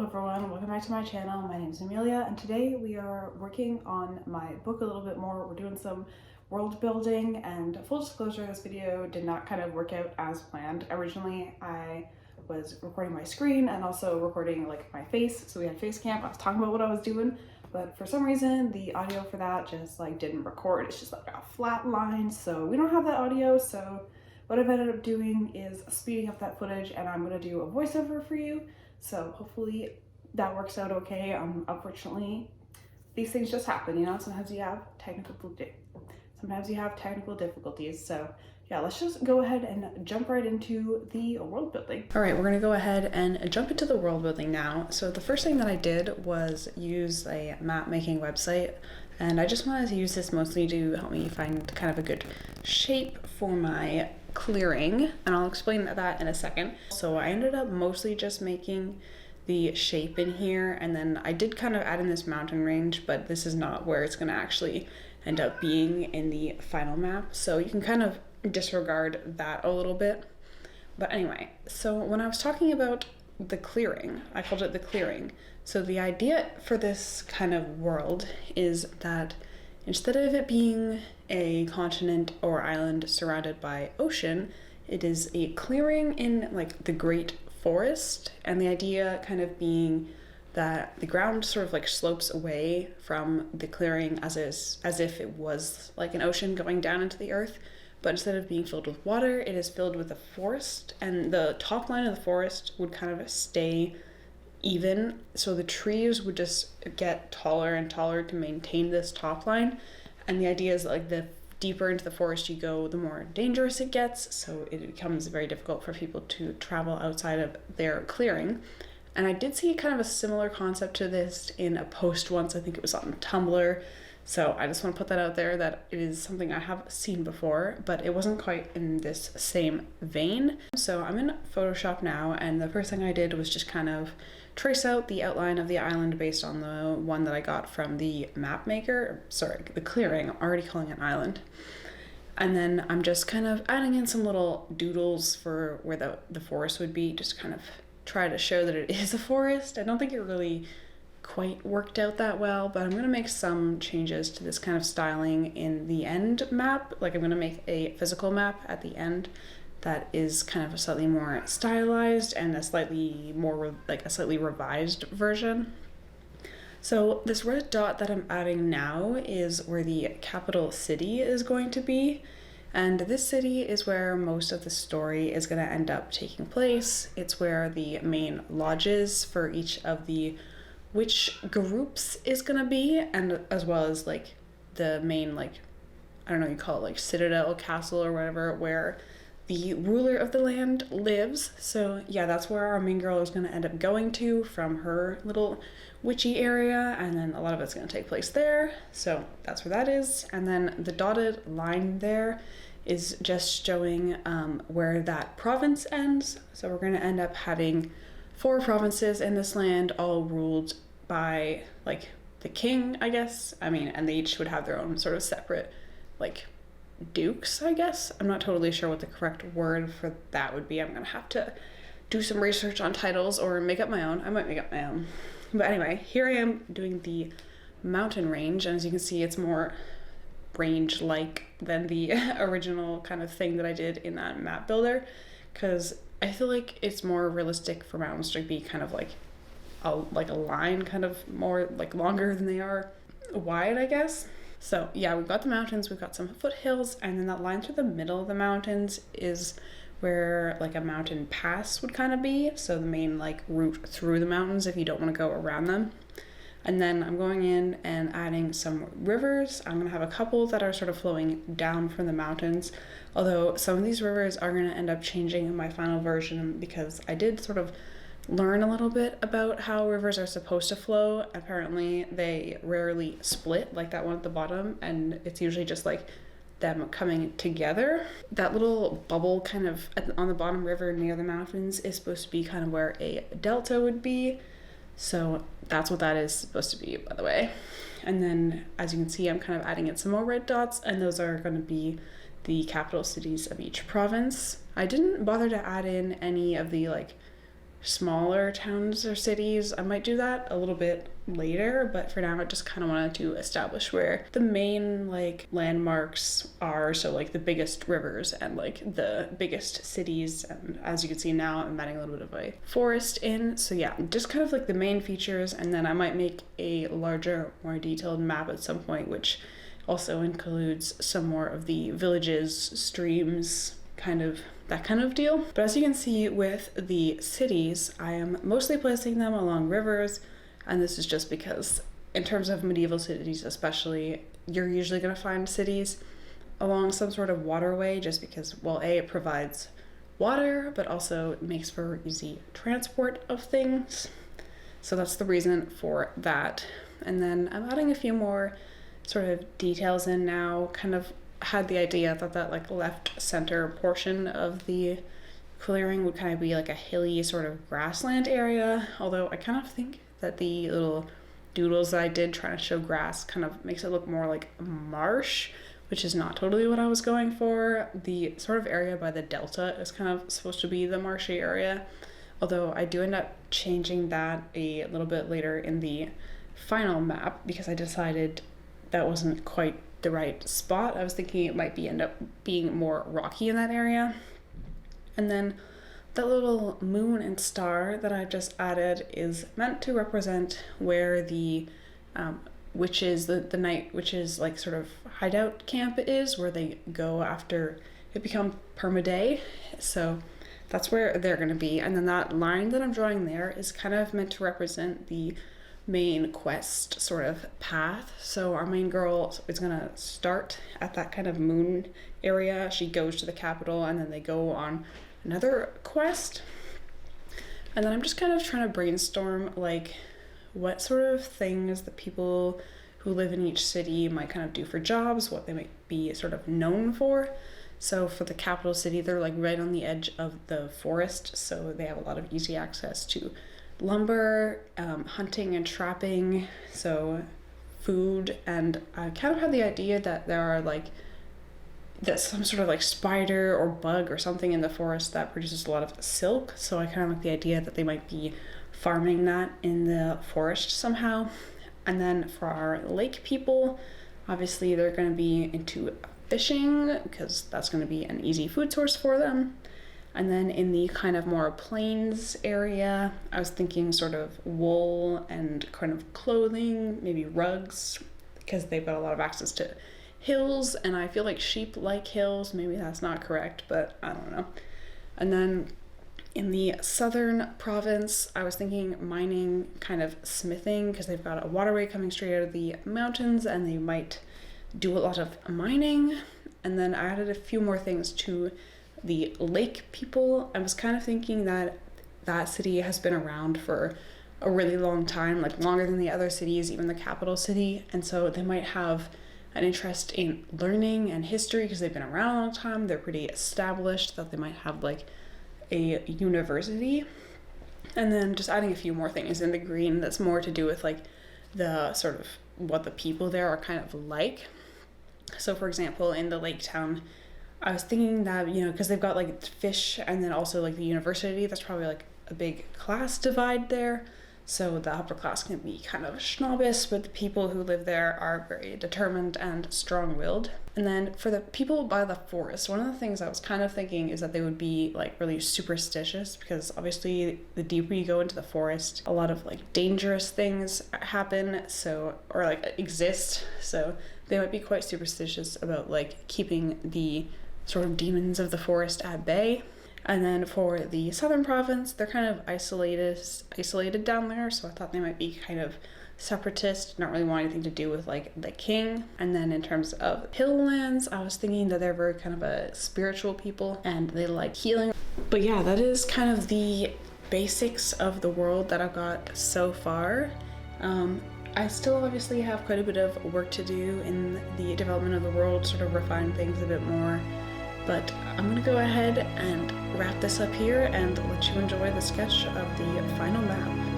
everyone, welcome back to my channel. My name is Amelia and today we are working on my book a little bit more. We're doing some world building, and full disclosure, this video did not kind of work out as planned. Originally I was recording my screen and also recording like my face, so we had face cam. I was talking about what I was doing, but for some reason the audio for that just like didn't record. It's just like a flat line, so we don't have that audio. So what I've ended up doing is speeding up that footage, and I'm going to do a voiceover for you. So hopefully that works out okay. Unfortunately, these things just happen, you know. Sometimes you have technical difficulties. So yeah, let's just go ahead and jump right into the world building. All right, we're gonna go ahead and jump into the world building now. So the first thing that I did was use a map making website, and I just wanted to use this mostly to help me find kind of a good shape for my clearing, and I'll explain that in a second. So I ended up mostly just making the shape in here, and then I did kind of add in this mountain range, but this is not where it's going to actually end up being in the final map, so you can kind of disregard that a little bit. But anyway, so when I was talking about the clearing, I called it the clearing. So the idea for this kind of world is that instead of it being a continent or island surrounded by ocean, it is a clearing in like the Great Forest, and the idea kind of being that the ground sort of like slopes away from the clearing as if it was like an ocean going down into the earth, but instead of being filled with water, it is filled with a forest, and the top line of the forest would kind of stay even, so the trees would just get taller and taller to maintain this top line. And the idea is that, like, the deeper into the forest you go, the more dangerous it gets, so it becomes very difficult for people to travel outside of their clearing. And I did see kind of a similar concept to this in a post once. I think it was on Tumblr. So I just want to put that out there, that it is something I have seen before, but it wasn't quite in this same vein. So I'm in Photoshop now, and the first thing I did was just kind of trace out the outline of the island based on the one that I got from the map maker. Sorry, the clearing. I'm already calling it an island. And then I'm just kind of adding in some little doodles for where the forest would be, just kind of try to show that it is a forest. I don't think it really quite worked out that well, but I'm going to make some changes to this kind of styling in the end map. Like, I'm going to make a physical map at the end that is kind of a slightly more stylized and a slightly more like a slightly revised version. So this red dot that I'm adding now is where the capital city is going to be, and this city is where most of the story is going to end up taking place. It's where the main lodges for each of the witch groups is going to be, and as well as like the main, like, I don't know, you call it like citadel, castle or whatever, where the ruler of the land lives. So yeah, that's where our main girl is going to end up going to from her little witchy area, and then a lot of it's going to take place there. So that's where that is. And then the dotted line there is just showing where that province ends. So we're going to end up having 4 provinces in this land, all ruled by like the king, I guess. I mean, and they each would have their own sort of separate like dukes, I guess. I'm not totally sure what the correct word for that would be. I'm gonna have to do some research on titles or make up my own. I might make up my own. But anyway, here I am doing the mountain range, and as you can see, it's more range-like than the original kind of thing that I did in that map builder, because I feel like it's more realistic for mountains to be kind of like a line, kind of more like longer than they are wide, I guess. So yeah, we've got the mountains, we've got some foothills, and then that line through the middle of the mountains is where like a mountain pass would kind of be. So the main like route through the mountains if you don't want to go around them. And then I'm going in and adding some rivers. I'm gonna have a couple that are sort of flowing down from the mountains, although some of these rivers are gonna end up changing in my final version, because I did sort of learn a little bit about how rivers are supposed to flow. Apparently they rarely split like that one at the bottom, and it's usually just like them coming together. That little bubble kind of on the bottom river near the mountains is supposed to be kind of where a delta would be. So that's what that is supposed to be, by the way. And then as you can see, I'm kind of adding in some more red dots, and those are going to be the capital cities of each province. I didn't bother to add in any of the like smaller towns or cities. I might do that a little bit later, but for now I just kind of wanted to establish where the main like landmarks are, so like the biggest rivers and like the biggest cities. And as you can see now, I'm adding a little bit of a forest in, so yeah, just kind of like the main features. And then I might make a larger, more detailed map at some point, which also includes some more of the villages, streams, kind of that kind of deal. But as you can see with the cities, I am mostly placing them along rivers, and this is just because in terms of medieval cities especially, you're usually going to find cities along some sort of waterway, just because, well, A, it provides water, but also it makes for easy transport of things. So that's the reason for that. And then I'm adding a few more sort of details in now. Kind of had the idea that like left center portion of the clearing would kind of be like a hilly sort of grassland area, although I kind of think that the little doodles that I did trying to show grass kind of makes it look more like marsh, which is not totally what I was going for. The sort of area by the delta is kind of supposed to be the marshy area, although I do end up changing that a little bit later in the final map because I decided that wasn't quite the right spot. I was thinking it might end up being more rocky in that area. And then that little moon and star that I've just added is meant to represent where the witches, the night witches like sort of hideout camp is, where they go after it becomes permaday. So that's where they're going to be. And then that line that I'm drawing there is kind of meant to represent the main quest sort of path. So our main girl is gonna start at that kind of moon area. She goes to the capital and then they go on another quest. And then I'm just kind of trying to brainstorm like what sort of things the people who live in each city might kind of do for jobs, what they might be sort of known for. So for the capital city, they're like right on the edge of the forest, so they have a lot of easy access to lumber, hunting and trapping, so food. And I kind of had the idea that there are like that's some sort of like spider or bug or something in the forest that produces a lot of silk, so I kind of like the idea that they might be farming that in the forest somehow. And then for our lake people, obviously they're going to be into fishing because that's going to be an easy food source for them. And then in the kind of more plains area, I was thinking sort of wool and kind of clothing, maybe rugs, because they've got a lot of access to hills, and I feel like sheep like hills. Maybe that's not correct, but I don't know. And then in the southern province, I was thinking mining, kind of smithing, because they've got a waterway coming straight out of the mountains, and they might do a lot of mining. And then I added a few more things to the lake people. I was kind of thinking that that city has been around for a really long time, like longer than the other cities, even the capital city, and so they might have an interest in learning and history because they've been around a long time. They're pretty established, that they might have like a university. And then just adding a few more things in the green that's more to do with like the sort of what the people there are kind of like. So for example, in the lake town, I was thinking that, you know, because they've got like fish and then also like the university, that's probably like a big class divide there. So the upper class can be kind of snobbish, but the people who live there are very determined and strong-willed. And then for the people by the forest, one of the things I was kind of thinking is that they would be like really superstitious, because obviously the deeper you go into the forest, a lot of like dangerous things happen, so, or like exist. So they might be quite superstitious about like keeping the sort of demons of the forest at bay. And then for the southern province, they're kind of isolated down there, so I thought they might be kind of separatist, not really want anything to do with like the king. And then in terms of hill lands, I was thinking that they're very kind of a spiritual people and they like healing. But yeah, that is kind of the basics of the world that I've got so far. I still obviously have quite a bit of work to do in the development of the world, sort of refine things a bit more. But I'm gonna go ahead and wrap this up here and let you enjoy the sketch of the final map.